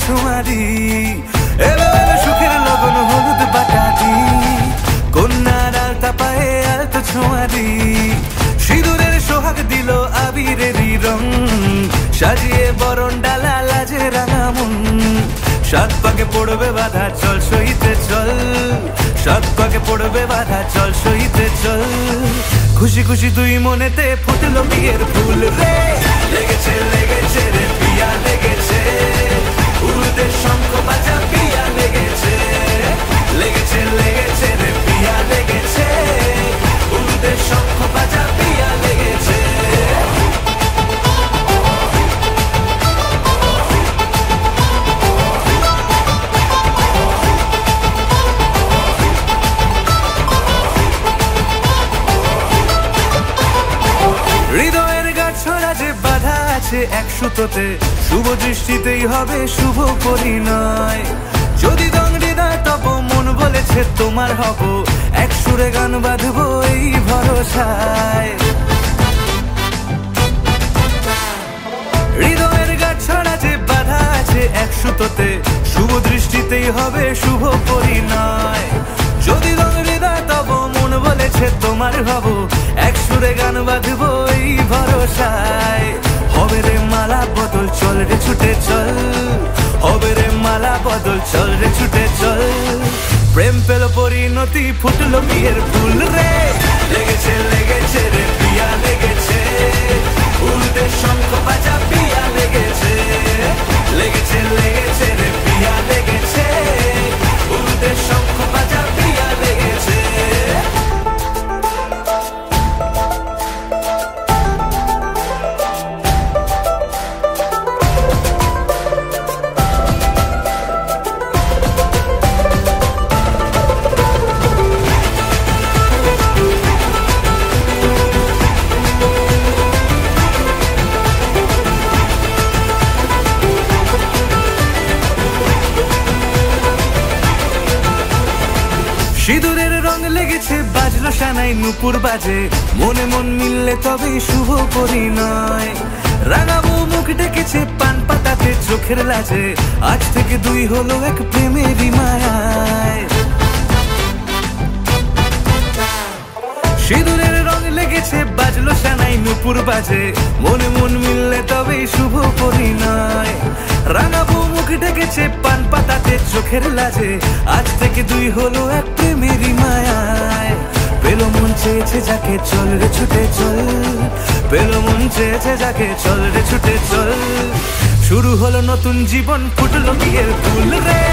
ছোঁয়ারি এলো এলো সুখের লগন হলুদ বাটাতি কন্যার আলতা পায়ে আলতো ছোঁয়ারি সিঁদুরের সোহাগ দিল আবিরেরই রং সাজিয়ে বরণ ডালা লাজে রাঙা মন সাত পাকে পড়বে বাধা চল সইতে চল সাত পাকে পড়বে বাধা চল সইতে চল খুশি খুশি দুই মনেতে ফুটলো বিয়ের ফুল রে লেগেছে লেগেছে রে পিয়া লেগেছে উলুদের শঙ্খ বাজা পিয়া লেগেছে লেগেছে লেগেছে রে পিয়া লেগেছে উলুদের শঙ্খ বাজা পিয়া লেগেছে হৃদয়ের গাছড়া যে বাধা আছে এক সুতোতে শুভ দৃষ্টিতেই হবে শুভ পরিণয় যদি হৃদয় তব মন বলেছে তোমার হব এক সুরে গান বাঁধবো এই ভরসায় হৃদয়ের গাছড়া যে বাধা আছে এক সুতোতে শুভ দৃষ্টিতেই হবে শুভ পরিণয় যদি হৃদয় তব মন বলেছে তোমার হব এক সুরে গান বাঁধবো এই ভরসায় হবে রে মালা বদল চল রে ছুটে চল হবে রে মালা বদল চল রে ছুটে চল প্রেম পেল পরিণতি ফুটলো বিয়ের ফুল রে লেগেছে লেগেছে রে পিয়া লেগেছে উলুদের শঙ্খ বাজা পিয়া লেগেছে লেগেছে লেগেছে রে পিয়া লেগেছে উলুদের শঙ্খ বাজা পিয়া লেগেছে সিঁদুরের রং লেগেছে বাজলো সানাই নুপুর বাজে মনে মন মিললে তবেই শুভ পরিণয় রাঙাবো মুখ ডেকেছে পান পাতাতে চোখের লাজে আজ থেকে দুই হলো এক প্রেমেরই মায়ায় সিঁদুরের রং লেগেছে বাজলো সানাই নুপুর বাজে মনে মন মিললে তবেই শুভ পরিণয় রাঙাবো মুখ ডেকেছে পান পাতাতে চোখের লাজে আজ থেকে দুই হলো এক প্রেমেরই মায়ায় পেলো মন চেয়েছে যাকে চল রে ছুটে চল পেলো মন চেয়েছে যাকে চল রে ছুটে চল শুরু হলো নতুন জীবন ফুটলো বিয়ের ফুল রে